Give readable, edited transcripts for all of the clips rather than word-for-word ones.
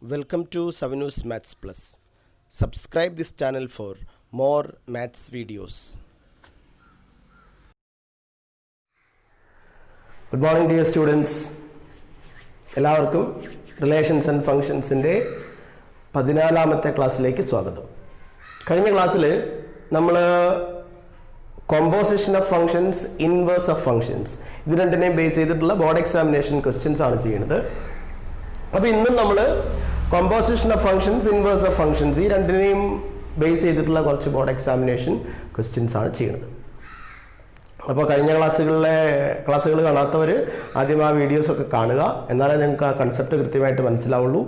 Welcome to Savinus Maths Plus. Subscribe this channel for more maths videos. Good morning dear students. എല്ലാവർക്കും relations and ഫങ്ഷൻസിൻ്റെ 14ാമത്തെ ക്ലാസ്സിലേക്ക് സ്വാഗതം. കഴിഞ്ഞ ക്ലാസ്സിൽ നമ്മൾ composition of functions, inverse of functions, ഇത് രണ്ടിനെയും ബേസ് ചെയ്തിട്ടുള്ള ബോർഡ് എക്സാമിനേഷൻ ക്വസ്റ്റ്യൻസ് ആണ് ചെയ്യുന്നത്. അപ്പോൾ ഇന്നും നമ്മൾ composition of functions, inverse of functions, ഈ രണ്ടിനെയും ബേസ് ചെയ്തിട്ടുള്ള കുറച്ച് ബോർഡ് എക്സാമിനേഷൻ ക്വസ്റ്റ്യൻസ് ആണ് ചെയ്യുന്നത്. അപ്പോൾ കഴിഞ്ഞ ക്ലാസ്സുകൾ കാണാത്തവർ ആദ്യം ആ വീഡിയോസൊക്കെ കാണുക, എന്നാലേ നിങ്ങൾക്ക് ആ കൺസെപ്റ്റ് കൃത്യമായിട്ട് മനസ്സിലാവുള്ളൂ.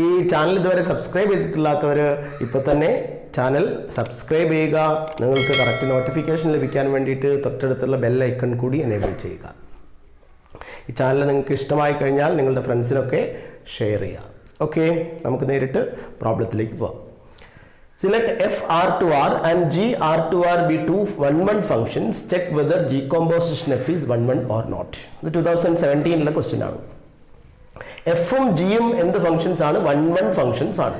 ഈ ചാനൽ ഇതുവരെ സബ്സ്ക്രൈബ് ചെയ്തിട്ടില്ലാത്തവർ ഇപ്പോൾ തന്നെ ചാനൽ സബ്സ്ക്രൈബ് ചെയ്യുക. നിങ്ങൾക്ക് കറക്റ്റ് നോട്ടിഫിക്കേഷൻ ലഭിക്കാൻ വേണ്ടിയിട്ട് തൊട്ടടുത്തുള്ള ബെൽ ഐക്കൺ കൂടി എനേബിൾ ചെയ്യുക. ഈ ചാനൽ നിങ്ങൾക്ക് ഇഷ്ടമായി കഴിഞ്ഞാൽ നിങ്ങളുടെ ഫ്രണ്ട്സിനൊക്കെ ഷെയർ ചെയ്യുക. ഓക്കെ, നമുക്ക് നേരിട്ട് പ്രോബ്ലത്തിലേക്ക് പോകാം. Let f r to r and g r to r be two 1-1 functions. Check whether g composition f is 1-1 or not. ഇത് 2017 ക്വസ്റ്റ്യൻ ആണ്. എഫും ജിയും എന്ത് ഫങ്ഷൻസ് ആണ്? 1-1 ഫങ്ഷൻസ് ആണ്.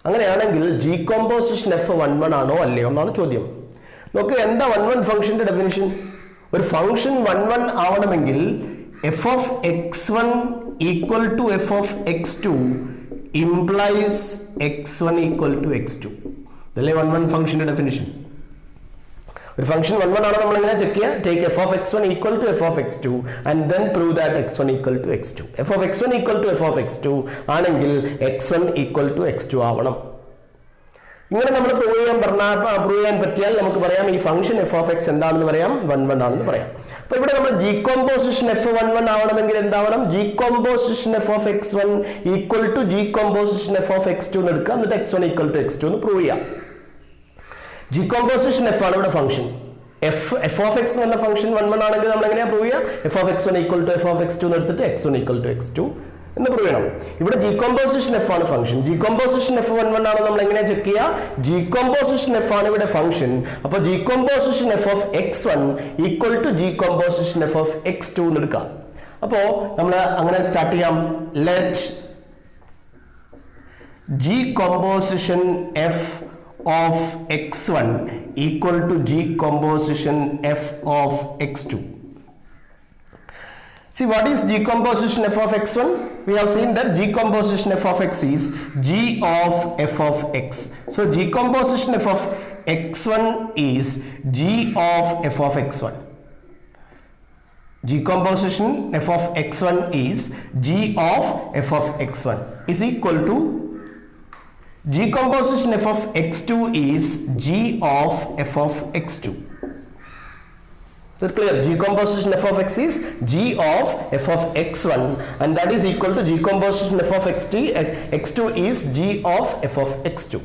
അങ്ങനെയാണെങ്കിൽ ജി കോമ്പോസിഷൻ എഫ് 1-1 ആണോ അല്ലയോ എന്നാണ് ചോദ്യം. നോക്ക്, എന്താ 1-1 ഫംഗ്ഷന്റെ ഡെഫിനിഷൻ? ഒരു ഫംഗ്ഷൻ 1-1 ആവണമെങ്കിൽ F of x1 equal to F of x2 implies x1 equal to x2. ഇതല്ലേ 1-1 ഫംഗ്ഷന്റെ ഡെഫിനിഷൻ. ഒരു ഫംഗ്ഷൻ 1-1 ആണോ നമ്മൾ എങ്ങനെ ചെക്ക് ചെയ്യുക? Take F of x1 equal to F of x2 and then prove that x1 equal to x2. F of x1 equal to F of x2 ആണെങ്കിൽ x1 equal to x2 ആവണം. ഇങ്ങനെ നമ്മൾ prove ചെയ്യാൻ പറ്റിയാൽ നമുക്ക് പറയാം ഈ ഫംഗ്ഷൻ എഫ് ഓഫ് എക്സ് എന്താണെന്ന് പറയാം, 1-1 ആണെന്ന് പറയാം. അപ്പൊ ഇവിടെ നമ്മൾ ജി കോമ്പോസിഷൻ എഫ് 1-1 ആവണമെങ്കിൽ എന്താവണം? G composition F of x1 equal to G composition F of x2 എന്ന് എടുക്കുക, എന്നിട്ട് x1 ഈക്വൽ ടു x2 എന്ന് പ്രൂവ് ചെയ്യാം. ജി കോമ്പോസിഷൻ എഫ് ആണ് ഇവിടെ ഫംഗ്ഷൻ. എഫ് ഓഫ് എക്സ് എന്ന ഫംഗ്ഷൻ 1-1 ആണെങ്കിൽ നമ്മൾ എങ്ങനെയാ പ്രൂവ് ചെയ്യുക? F of x1 equal to F of x2 എന്ന് എടുത്തിട്ട് x1 ഈക്വൽ ടു x2 എന്ന് പ്രൂവ് ചെയ്യണം. ഇവിടെ ജി കോമ്പോസിഷൻ എഫ് ആണ് ഫംഗ്ഷൻ. ജി കോമ്പോസിഷൻ എഫ് 1-1 ആണ് നമ്മൾ എങ്ങനെ ചെക്ക് ചെയ്യുക? ജി കോമ്പോസിഷൻ എഫ് ആണ് ഇവിടെ ഫംഗ്ഷൻ. അപ്പോൾ G composition F of x1 equal to G composition F of x2 എന്ന് എടുക്കാം. അപ്പോൾ നമ്മൾ അങ്ങനെ സ്റ്റാർട്ട് ചെയ്യാം. Let G composition F of x1 equal to G composition F of x2. See, what is G composition f of x1? We have seen that G composition f of x is G of f of x. So G composition f of x1 is G of f of x1. G composition f of x1 is G of f of x1 is equal to G composition f of x2 is G of f of x2. So clear, G composition f of x is G of f of x1 and that is equal to G composition f of x2 is G of f of x2.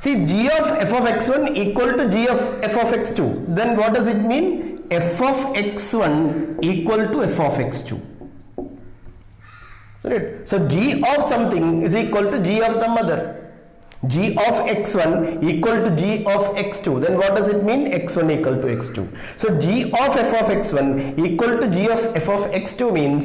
See, G of f of x1 equal to G of f of x2, then what does it mean? F of x1 equal to f of x2. Right? So G of something is equal to G of some other. G of x1 equal to G of x2, then what does it mean? x1 equal to x2. So G of f of x1 equal to G of f of x2 means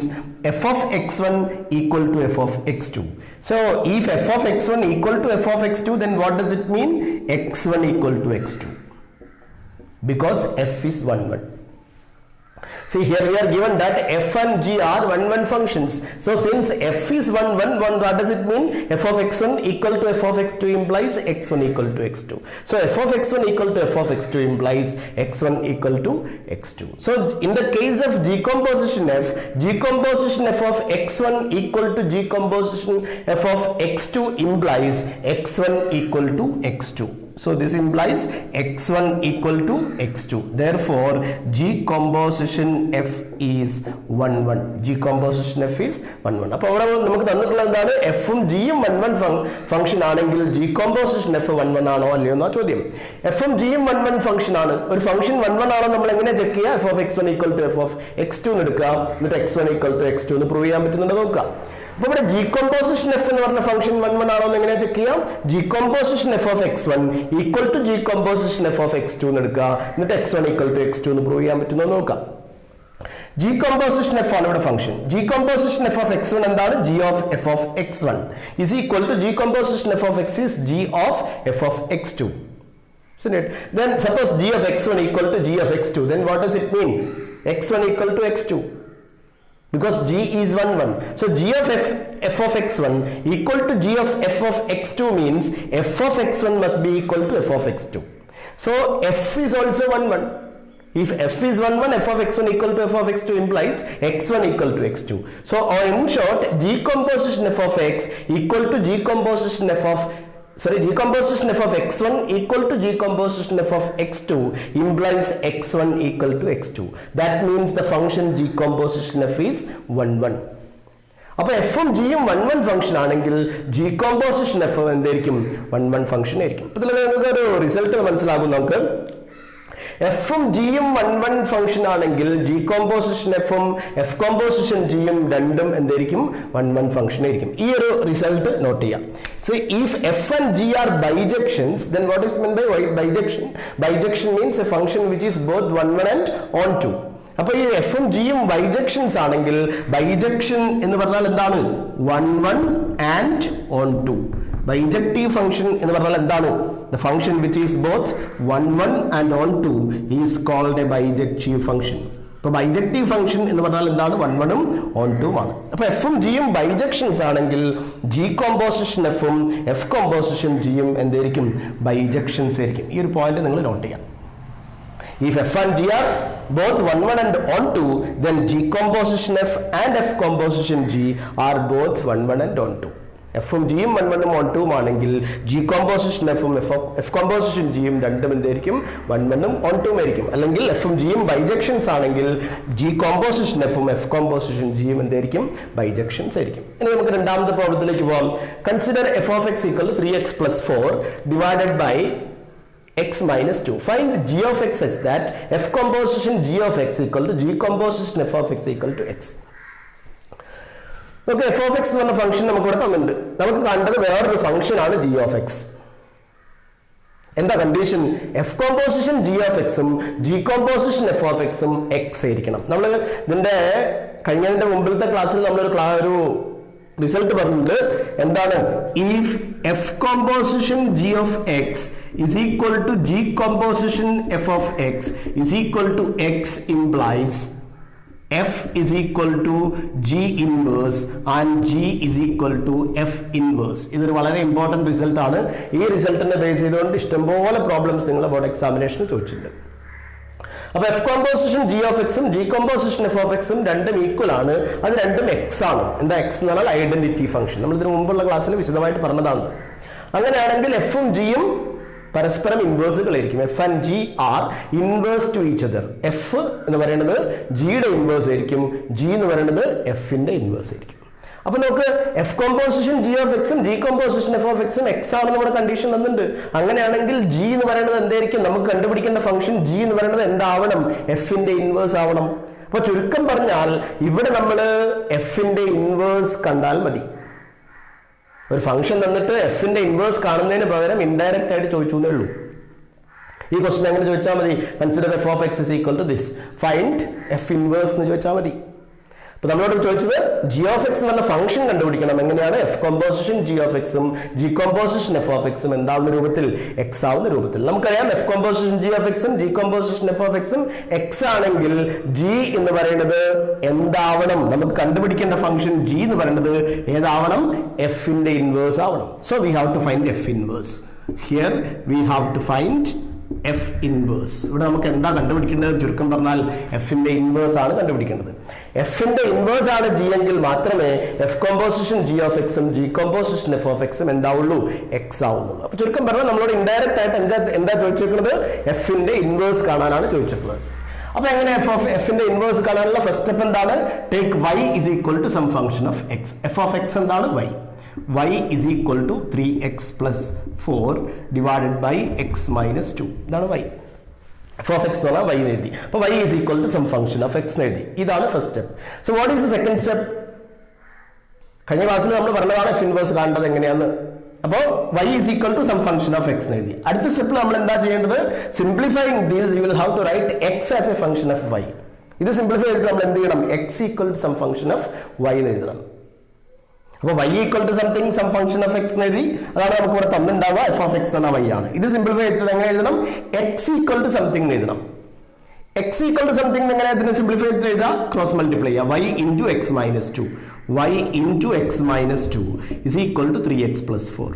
f of x1 equal to f of x2. So if f of x1 equal to f of x2, then what does it mean? x1 equal to x2, because f is 1-1. See, here we are given that f and g are 1-1 functions. So since f is 1-1, what does it mean? F of x1 equal to f of x2 implies x1 equal to x2. So f of x1 equal to f of x2 implies x1 equal to x2. So in the case of G composition f of x1 equal to G composition f of x2 implies x1 equal to x2. So this implies x1 equal to x2. Therefore, G composition f is 1-1. G composition f is 1-1. അപ്പോൾ അവിടെ നമുക്ക് തന്നിട്ടുള്ള എന്താണ്? എഫും ജിയും 1-1 function ആണെങ്കിൽ G composition f 1-1 ആണോ അല്ലയോ എന്നാ ചോദ്യം. എഫും ജിയും 1-1 ഫംഗ്ഷൻ ആണ്. ഒരു ഫംഗ്ഷൻ 1-1 ആണോ നമ്മൾ എങ്ങനെ ചെക്ക് ചെയ്യുക? F of x1 equal to F of x2 എന്ന് എടുക്കുക, എന്നിട്ട് x1 ഈക്വൽ ടു x2 എന്ന് പ്രൂവ് ചെയ്യാൻ പറ്റുന്നുണ്ടോ നോക്കുക. അപ്പോൾ ഇവിടെ ജി കോമ്പോസിഷൻ എഫ് എന്ന് പറഞ്ഞ ഫംഗ്ഷൻ 1-1 ആണോ എന്ന് എങ്ങനെ ചെക്ക് ചെയ്യാം? G composition F of x1 equal to G composition F of x2 എന്ന് എടുക്കുക, എന്നിട്ട് x1 ഈക്വൽ ടു x2 എന്ന് പ്രൂവ് ചെയ്യാൻ പറ്റുന്നോ നോക്കാം. G-composition f ആണ് ഇവിടെ function. G-composition f of x1 എന്താണ്? G of f of x1 is equal to G-composition f of x is G of f of x2. Isn't it? Then suppose G of x1 equal to G of x2. Then what does it mean? x1 equal to x2. Because G is 1, 1. So G of f of x1 equal to G of f of x2 means f of x1 must be equal to f of x2. So f is also 1, 1. If f is 1, 1, f of x1 equal to f of x2 implies x1 equal to x2. So in short, G-composition f of x equal to G-composition f of x1 equal to G-composition f of x2 implies x1 equal to x2. That means the function G-composition f is 1, 1. അപ്പോൾ എഫും ജിയും 1, 1 function ആണെങ്കിൽ G-composition f എന്തായിരിക്കും? 1, 1 function ആയിരിക്കും. ഇതിൽ നിങ്ങൾക്ക് ഒരു result മനസ്സിലാകും. നമുക്ക് എഫും ജിയും 1, 1 ഫംഗ്ഷൻ ആണെങ്കിൽ G-composition എഫും എഫ് കോമ്പോസിഷൻ ജിയും രണ്ടും എന്തായിരിക്കും? 1, 1 ഫംഗ്ഷൻ ആയിരിക്കും. ഈ ഒരു റിസൾട്ട് നോട്ട് ചെയ്യാം. So if f and g are bijections, then what is meant by bijection? Bijection means a function which is both 1, 1 and onto. അപ്പോൾ ഈ എഫും ജിയും ബൈജക്ഷൻസ് ആണെങ്കിൽ ബൈജക്ഷൻ എന്ന് പറഞ്ഞാൽ എന്താണ്? 1, 1 and onto. ബൈജക്റ്റീവ് ഫംഗ്ഷൻ എന്ന് പറഞ്ഞാൽ എന്താണ്? The function which is both 1, 1 and onto is called a bijective function. ഇപ്പോൾ ബൈജക്റ്റീവ് ഫംഗ്ഷൻ എന്ന് പറഞ്ഞാൽ എന്താണ്? 1, 1 ഉം onto ആണ്. അപ്പോൾ എഫും ജിയും ബൈജക്ഷൻസ് ആണെങ്കിൽ G-composition എഫും എഫ് കോമ്പോസിഷൻ ജിയും എന്തായിരിക്കും? ബൈജക്ഷൻസ് ആയിരിക്കും. ഈ ഒരു പോയിന്റ് നിങ്ങൾ നോട്ട് ചെയ്യാം. If f and g are both 1, 1 and onto, then G-composition f and f composition g are both 1, 1 and onto. എഫും ജിയും 1, 1 ഉം onto ആണെങ്കിൽ G-composition എഫും എഫ് കോമ്പോസിഷൻ ജിയും രണ്ടും എന്തായിരിക്കും? 1, 1 ഉം onto ആയിരിക്കും. അല്ലെങ്കിൽ എഫും ജിയും ബൈജക്ഷൻസ് ആണെങ്കിൽ G-composition എഫും എഫ് കോമ്പോസിഷൻ ജിയും എന്തായിരിക്കും? ബൈജക്ഷൻസ് ആയിരിക്കും. ഇനി നമുക്ക് രണ്ടാമത്തെ പ്രോബ്ലത്തിലേക്ക് പോകാം. Consider F of X equal to 3x plus 4 divided by x minus 2. Find g of x such that f composition g of x equal to g composition f of x equal to x. Okay, f of x എന്ന function നമുക്ക് ഇവിടെ തന്നിട്ടുണ്ട്. നമുക്ക് കണ്ടത് വേറൊരു function ആണ് g of x. എന്താ condition? F composition g of x ഉം g composition f of x ഉം x ആയിരിക്കണം. നമ്മൾ ഇതിന്റെ കഴിഞ്ഞതിന്റെ മുമ്പിലത്തെ ക്ലാസ്സിൽ നമ്മളൊരു റിസൾട്ട് പറഞ്ഞിട്ടുണ്ട്. എന്താണ്? if f composition g of x is equal to g composition f of x is equal to x implies f is equal to g inverse and g is equal to f inverse. ഇതൊരു വളരെ important result ആണ്. ഈ റിസൾട്ടിനെ base ചെയ്തുകൊണ്ട് ഇഷ്ടംപോലെ problems നിങ്ങൾ board എക്സാമിനേഷന് ചോദിച്ചിട്ടുണ്ട്. അപ്പോൾ F composition g of എക്സും ജി കോമ്പോസിഷൻ എഫ് ഓഫ് എക്സും രണ്ടും ഈക്വൽ ആണ്. അത് രണ്ടും എക്സ് ആണ്. എന്താ എക്സ് എന്ന് പറഞ്ഞാൽ ഐഡന്റിറ്റി ഫംഗ്ഷൻ. നമ്മൾ ഇതിനു മുമ്പുള്ള ക്ലാസ്സിൽ വിശദമായിട്ട് പറഞ്ഞതാണ്. അങ്ങനെയാണെങ്കിൽ എഫും ജിയും പരസ്പരം ഇൻവേഴ്സുകളായിരിക്കും. F and g are inverse to each other. F എന്ന് പറയുന്നത് ജിയുടെ ഇൻവേഴ്സ് ആയിരിക്കും, ജി എന്ന് പറയുന്നത് എഫിന്റെ ഇൻവേഴ്സ് ആയിരിക്കും. അപ്പൊ നമുക്ക് എഫ് കോമ്പോസിഷൻ ജി ഓഫ് എക്സും ജി കോമ്പോസിഷൻ എഫ് ഓഫ് എക്സും എക്സ് ആണെന്ന് നമ്മുടെ കണ്ടീഷൻ തന്നിട്ടുണ്ട്. അങ്ങനെയാണെങ്കിൽ ജി എന്ന് പറയുന്നത് എന്തായിരിക്കും? നമുക്ക് കണ്ടുപിടിക്കേണ്ട ഫംഗ്ഷൻ ജി എന്ന് പറയുന്നത് എന്താവണം? എഫിന്റെ ഇൻവേഴ്സ് ആവണം. അപ്പൊ ചുരുക്കം പറഞ്ഞാൽ ഇവിടെ നമ്മൾ എഫിന്റെ ഇൻവേഴ്സ് കണ്ടാൽ മതി. ഒരു ഫംഗ്ഷൻ തന്നിട്ട് എഫിന്റെ ഇൻവേഴ്സ് കാണുന്നതിന് പകരം ഇൻഡയറക്റ്റ് ആയിട്ട് ചോദിച്ചു എന്നേ ഉള്ളൂ. ഈ ക്വസ്റ്റൻ എങ്ങനെ ചോദിച്ചാൽ മതി? Consider F of X is equal to this, find F inverse എന്ന് ചോദിച്ചാൽ മതി. അപ്പൊ നമ്മളോട് ചോദിച്ചത് ജി ഓഫ് എക്സ് എന്ന് പറഞ്ഞ ഫംഗ്ഷൻ കണ്ടുപിടിക്കണം. എങ്ങനെയാണ്? എഫ് കോമ്പോസിഷൻ ജി ഓഫ് എക്സും ജി കോമ്പോസിഷൻ എഫ് ഓഫ് എക്സും എന്താവുന്ന രൂപത്തിൽ? എക്സ് ആവുന്ന രൂപത്തിൽ. നമുക്കറിയാം എഫ് കോമ്പോസിഷൻ ജി ഓഫ് എക്സും ജി കോമ്പോസിഷൻ എഫ് ഓഫ് എക്സും എക്സ് ആണെങ്കിൽ ജി എന്ന് പറയുന്നത് എന്താവണം? നമുക്ക് കണ്ടുപിടിക്കേണ്ട ഫംഗ്ഷൻ ജി എന്ന് പറയുന്നത് ഏതാവണം? എഫിന്റെ ഇൻവേഴ്സ് ആവണം. So we have to find F inverse. Here we have to find F inverse. ഇവിടെ നമുക്ക് എന്താ കണ്ടുപിടിക്കേണ്ടത്? ചുരുക്കം പറഞ്ഞാൽ എഫിന്റെ ഇൻവേഴ്സ് ആണ് കണ്ടുപിടിക്കേണ്ടത്. എഫിന്റെ ഇൻവേഴ്സ് ആണ് ജി എങ്കിൽ മാത്രമേ എഫ് കോമ്പോസിഷൻ ജി ഓഫ് എക്സും ജി കോമ്പോസിഷൻ എഫ് ഓഫ് എക്സും എന്താവുള്ളൂ? എക്സ് ആവുന്നുള്ളൂ. അപ്പൊ ചുരുക്കം പറഞ്ഞാൽ നമ്മളോട് ഇൻഡയറക്റ്റ് ആയിട്ട് എന്താ ചോദിച്ചിരിക്കുന്നത്? എഫിന്റെ ഇൻവേഴ്സ് കാണാനാണ് ചോദിച്ചിട്ടുള്ളത്. അപ്പൊ എങ്ങനെ എഫിന്റെ ഇൻവേഴ്സ് കാണാനുള്ള ഫസ്റ്റ് സ്റ്റെപ്പ് എന്താണ്? Take y is equal to some function of x. f of x എന്താണ്? y is equal to 3x plus 4 divided by x minus 2. ഇതാണ് y. f of x എന്ന് പറഞ്ഞാൽ y എന്ന് എഴുതി. അപ്പോൾ y is equal to some function of x എന്ന് എഴുതി. ഇതാണ് first step. So what is the second step? കഴിഞ്ഞ ക്ലാസ്സിൽ നമ്മൾ പറഞ്ഞതാണ് എഫ് ഇൻവേഴ്സ് കാണേണ്ടത് എങ്ങനെയാന്ന്. അപ്പോൾ y is equal to some function of x എന്ന് എഴുതി. അടുത്ത സ്റ്റെപ്പിൽ നമ്മൾ എന്താ ചെയ്യേണ്ടത്? Simplifying these you will have to write x as a function of y. ഇത് സിംപ്ലിഫൈ ചെയ്തിട്ട് നമ്മൾ എന്ത് ചെയ്യണം? x equal to some function of y എന്ന് എഴുതണം. അപ്പോൾ y equal to something some function of x എന്ന് എഴുതി. അതാണ് നമുക്ക് ഇവിടെ തന്നിട്ടുണ്ടാവുക. f ഓഫ് x എന്ന y ആണ്. ഇത് സിംപ്ലിഫൈ ചെയ്തിട്ട് എങ്ങനെ എഴുതണം? x ഈക്വൽ ടു സംതിങ് എന്ന് എഴുതണം. x ഈക്വൽ ടു സംതിങ് എങ്ങനെ അതിനെ സിംപ്ലിഫൈ ചെയ്തിട്ട് എഴുതാം? ക്രോസ് മൾട്ടിപ്ലൈ ചെയ്യുക. y into X minus 2 y into X minus 2 is equal to 3x plus 4.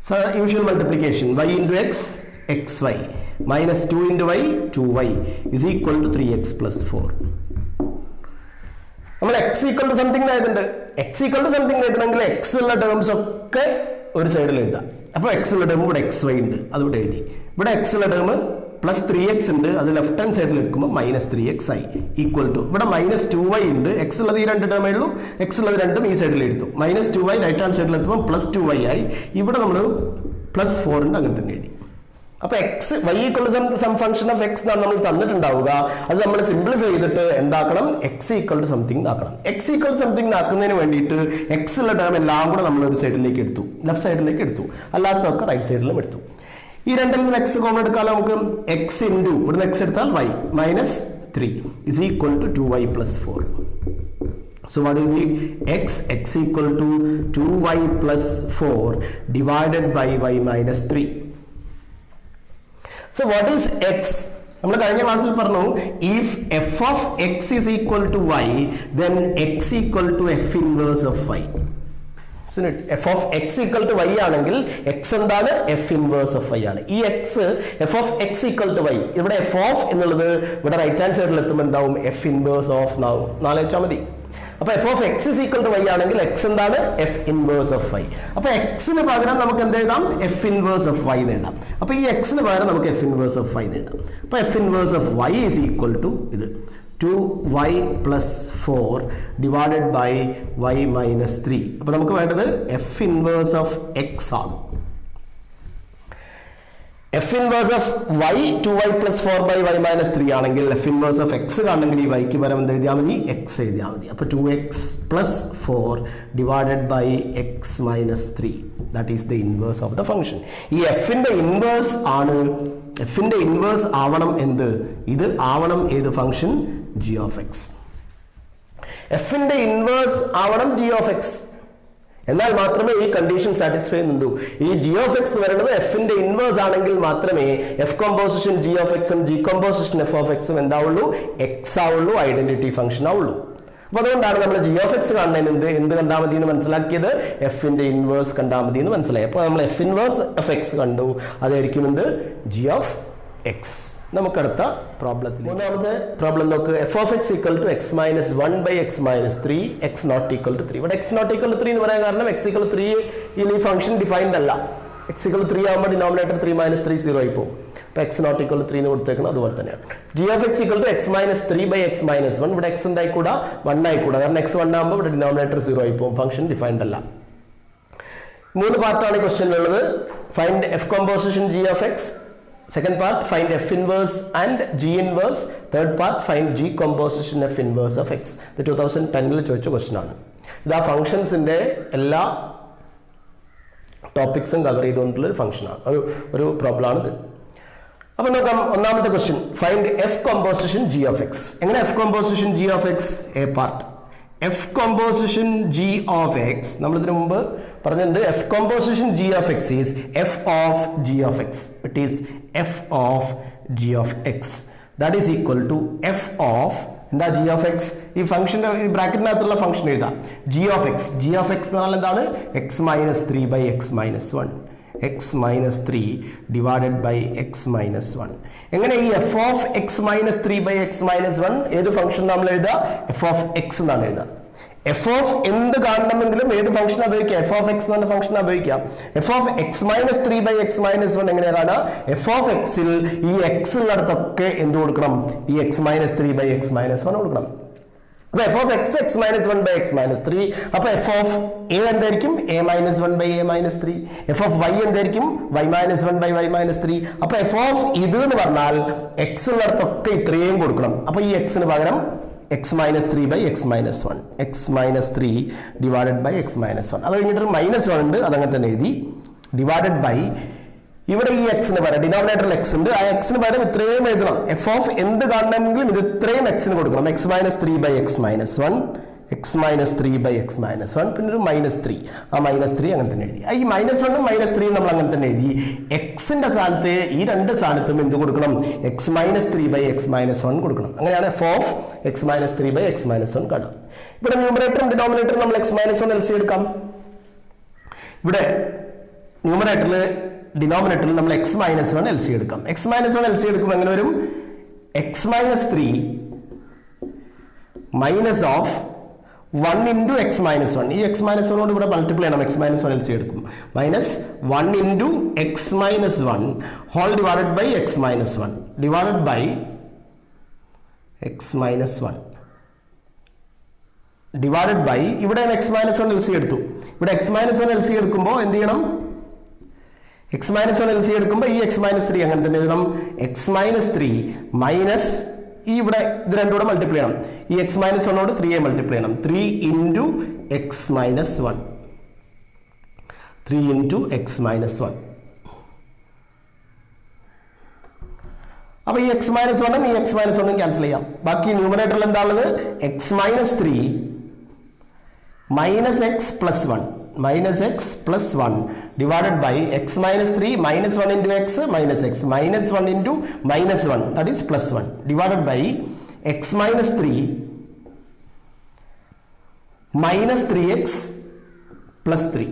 So usual multiplication, y into x, xy minus 2 into y, 2y is equal to 3x plus 4. നമ്മൾ x equal to something ആയതുണ്ട്. x equal to something എഴുതണമെങ്കിൽ x ഉള്ള terms ഒക്കെ ഒരു സൈഡിൽ എഴുതാം. അപ്പോൾ x ഉള്ള term ഇവിടെ xy ഉണ്ട്, അതുകൊണ്ട് എഴുതി. ഇവിടെ x ഉള്ള ടേം പ്ലസ് 3x ഉണ്ട്, അത് ലെഫ്റ്റ് ഹാൻഡ് സൈഡിൽ വെക്കുമ്പോൾ മൈനസ് 3xi ഈക്വൽ ടു ഇവിടെ മൈനസ് 2y ഉണ്ട്. x ഉള്ളത് ഈ രണ്ട് ടേമേ ഉള്ളൂ, x ഉള്ളത് രണ്ടും ഈ സൈഡിൽ എടുത്തു. മൈനസ് 2y റൈറ്റ് ഹാൻഡ് സൈഡിൽ എത്തുമ്പോൾ പ്ലസ് 2y ആയി. ഇവിടെ നമ്മൾ പ്ലസ് 4 ഉണ്ട്, അങ്ങനെ തന്നെ എഴുതി. അപ്പോൾ x y equal to some function of x എന്നാണ് നമ്മൾ തന്നിട്ടുണ്ടാവുക. അത് നമ്മൾ സിംപ്ലിഫൈ ചെയ്തിട്ട് എന്താക്കണം? x ഈക്വൽ ടു സംതിങ് ആക്കണം. x ഈക്വൽ ടു സംതിങ് ആക്കുന്നതിന് വേണ്ടിയിട്ട് x ഉള്ള ടേം എല്ലാം കൂടെ നമ്മൾ ഒരു സൈഡിലേക്ക് എടുത്തു, ലെഫ്റ്റ് സൈഡിലേക്ക് എടുത്തു, അല്ലാത്തതൊക്കെ റൈറ്റ് സൈഡിലും എടുത്തു. ഈ രണ്ടിൽ നിന്ന് x കോമൺ എടുക്കാതെ നമുക്ക് x ഇൻറ്റു ഇവിടുന്ന് x എടുത്താൽ y minus 3 is equal to 2y plus 4. So what will be x equal to 2y plus 4 divided by y minus 3. So what is x? നമ്മൾ കഴിഞ്ഞ ക്ലാസ്സിൽ പറഞ്ഞു, if f of x is equal to y, then x equal to f inverse of y. f of x equal to y ആണെങ്കിൽ x എന്താണ്? f inverse of y ആണ്. ഈ x f of x equal to y, ഇവിടെ f of എന്നുള്ളത് ഇവിടെ right hand സൈഡിൽ എത്തുമ്പോൾ എന്താവും? f inverse of നാലോചിച്ചാൽ മതി. അപ്പോൾ f of x is equal to y ആണെങ്കിൽ x എന്താണ്? f inverse of y. അപ്പോൾ x ന് പകരം നമുക്ക് എന്ത് എഴുതാം? f inverse of y എന്ന് എഴുതാം. അപ്പോൾ ഈ x ന് പകരം നമുക്ക് f inverse of y എന്ന് എഴുതാം. അപ്പോൾ f inverse of y is equal to ഇത് 2y plus 4 divided by y minus 3. അപ്പോൾ നമുക്ക് വേണ്ടത് f inverse of x ആണ്. f inverse of y 2y plus 4 by y minus 3 ആണെങ്കിൽ f inverse of x ആണെങ്കിൽ ഈ yക്ക് പകരം എന്ത് എഴുതിയാൽ മതി? x എഴുതിയാൽ മതി. അപ്പോൾ 2x plus 4 divided by x minus 3, that is the inverse of the function. ഈ f ന്റെ ഇൻവേഴ്സ് ആണ്, f ന്റെ ഇൻവേഴ്സ് ആവണം എന്ത്? ഇത് ആവണം ഏത് function? g of x. f ന്റെ ഇൻവേഴ്സ് ആവണം g of x, എന്നാൽ മാത്രമേ ഈ കണ്ടീഷൻ സാറ്റിസ്ഫൈ ചെയ്യുന്നുള്ളൂ. ഈ g of x എന്ന് പറയുന്നത് f ന്റെ ഇൻവേഴ്സ് ആണെങ്കിൽ മാത്രമേ f composition g of x ഉം g composition f of x ഉം എന്താവുള്ളൂ? x ആവുള്ളൂ, ഐഡന്റിറ്റി ഫംഗ്ഷൻ ആവുള്ളൂ. അപ്പോൾ അതുകൊണ്ടാണ് നമ്മൾ g of x കാണുന്നതിന് എന്ത് കണ്ടാൽ മതി എന്ന് മനസ്സിലാക്കിയത്? f ന്റെ ഇൻവേഴ്സ് കണ്ടാൽ മതി എന്ന് മനസ്സിലായി. അപ്പോൾ നമ്മൾ f ഇൻവേഴ്സ് of x കണ്ടു, അതായിരിക്കും എന്ത്? g of x. നമുക്കടുത്ത പ്രോബ്ലത്തിൽ മൂന്നാമത്തെ പ്രോബ്ലം നോക്ക്. f of x equal to x minus 1 by x minus 3, x not equal to 3. ഇവിടെ x not equal to 3 എന്ന് പറയാൻ കാരണം x equal to 3 ഈ ഫംഗ്ഷൻ ഡിഫൈൻഡ് അല്ല. x equal to 3 ആകുമ്പോൾ ഡിനോമിനേറ്റർ 3 minus 3 0 ആയി പോകും. അപ്പോൾ x not equal to 3 എന്ന് കൊടുത്തേക്കണം, അതുപോലെ തന്നെയാണ്. g of x equal to x minus 3 by x minus 1. ഇവിടെ x എന്തായിക്കൂടാ? 1 ആയിക്കൂടാ, കാരണം x 1 ആകുമ്പോൾ ഇവിടെ ഡിനോമിനേറ്റർ 0 ആയി പോകും, ഫംഗ്ഷൻ ഡിഫൈൻഡ് അല്ല. 3 പാർട്ടാണ് ക്വസ്റ്റ്യനിലുള്ളത്. Find f composition g of x. Second part, find f inverse and g inverse. Third part, find g composition f inverse of x. ഇത് 2010 ചോദിച്ച ക്വസ്റ്റ്യൻ ആണ്. ഇത് ആ ഫംഗ്ഷൻസിന്റെ എല്ലാ ടോപ്പിക്സും കവർ ചെയ്തുകൊണ്ടുള്ള ഫംഗ്ഷനാണ്, ഒരു പ്രോബ്ലം ആണിത്. അപ്പോൾ നോക്കാം, ഒന്നാമത്തെ question, find f composition g of x. എങ്ങനെ f composition g of x? A part f composition g of x നമ്മൾ ഇതിനു മുമ്പ് പറഞ്ഞിട്ടുണ്ട്. f composition g of x is f of g of x. It is f of g of x, that is equal to f of എന്താ? g of x. ഈ ഫംഗ്ഷന്റെ ഈ ബ്രാക്കറ്റിനകത്തുള്ള function എഴുതാം. g of x എന്ന് പറഞ്ഞാൽ എന്താണ്? x minus 3 by x minus 1, x minus 3 divided by x minus 1. എങ്ങനെ ഈ f of x minus 3 by x minus 1 ഏത് ഫംഗ്ഷൻ നമ്മൾ എഴുതുക? f of x എന്നാണ് എഴുതുക. f of എന്ത് കാണണമെങ്കിലും ഏത് ഫംഗ്ഷൻ ഉപയോഗിക്കാം? f of x എന്ന ഫംഗ്ഷൻ ഉപയോഗിക്കാം. f of x minus 3 by x minus 1 എങ്ങനെയാണ്? f of x ൽ ഈ x ഉള്ളിടത്തൊക്കെ എന്ത് കൊടുക്കണം? ഈ x minus 3 by x minus 1 കൊടുക്കണം. അപ്പോൾ f of x x minus 1 by x minus 3. അപ്പോൾ f of a എന്തായിരിക്കും? a minus 1 by a minus 3. f of y എന്തായിരിക്കും? y minus 1 by y minus 3. അപ്പോൾ f of ഇത് എന്ന് പറഞ്ഞാൽ x ഉള്ളിടത്തൊക്കെ ഇത്രയും കൊടുക്കണം. അപ്പോൾ ഈ x ന് പകരം x minus 3 by x minus 1, x minus 3 divided by x minus 1. അത് കഴിഞ്ഞിട്ട് മൈനസ് 1 ഉണ്ട്, അതങ്ങനെ തന്നെ എഴുതി. ഡിവൈഡഡ് ബൈ ഇവിടെ ഈ എക്സിന് പകരം ഡിനോമിനേറ്ററിൽ എക്സ് ഉണ്ട്, ആ എക്സിന് പകരം ഇത്രയും എഴുതണം. എഫ് ഓഫ് എന്ത് കാണണമെങ്കിലും ഇത് ഇത്രയും എക്സിന് കൊടുക്കണം. X minus 3 by X minus 1, X minus 3 by X minus 1, പിന്നെ ഒരു -3. ആ -3 അങ്ങനെ തന്നെ എഴുതി. ഈ -1ഉം -3 നമ്മൾ അങ്ങനെ തന്നെ എഴുതി. എക്സിന്റെ സ്ഥാനത്ത് ഈ രണ്ട് സ്ഥാനത്തും എന്ത് കൊടുക്കണം? X minus 3 by X minus 1 കൊടുക്കണം. അങ്ങനെയാണ് F of X minus 3 by X minus 1 കാണാം. ഇവിടെ ന്യൂമറേറ്ററും ഡിനോമിനേറ്ററും നമ്മൾ എക്സ് മൈനസ് 1 എൽസി എടുക്കാം. ഇവിടെ ന്യൂമറേറ്ററിൽ ഡിനോമിനേറ്ററിൽ നമ്മൾ എക്സ് മൈനസ് 1 എൽസി എടുക്കാം. എക്സ് മൈനസ് 1 എൽസി എടുക്കുമ്പോൾ എങ്ങനെ വരും? X minus 3 minus of 1 into X minus 1. ഈ എക്സ് മൈനസ് 1 കൊണ്ട് ഇവിടെ മൾട്ടിപ്ലൈ ചെയ്യണം. എക്സ് മൈനസ് 1 എൽസി എടുക്കും. Minus 1 into X minus 1 whole divided by X minus 1 divided by X minus 1 divided by ഇവിടെ X minus 1 LC എടുത്തു. ഇവിടെ X minus 1 LC എടുക്കുമ്പോൾ എന്ത് ചെയ്യണം? എക്സ് മൈനസ് 1 എൽസി എടുക്കുമ്പോൾ ഈ എക്സ് മൈനസ് 3 അങ്ങനെ തന്നെ എഴുതണം. എക്സ് മൈനസ് 3 മൈനസ് ഈ ഇവിടെ ഇത് രണ്ടും കൂടെ മൾട്ടിപ്ലൈ ചെയ്യണം. ഈ എക്സ് മൈനസ് 1 3 മൾട്ടിപ്ലൈ ചെയ്യണം. 3 into X minus 1 3 into X minus 1. അപ്പൊ ഈ എക്സ് മൈനസ് 1ഉം ഈ എക്സ് മൈനസ് 1ഉം ക്യാൻസൽ ചെയ്യാം. ബാക്കി ന്യൂമറേറ്ററിൽ എന്താണുള്ളത്? X minus 3 minus X plus 1 minus x plus 1 divided by x minus 3 minus 1 into x minus x minus 1 into minus 1 that is plus 1 divided by x minus 3 minus 3x plus 3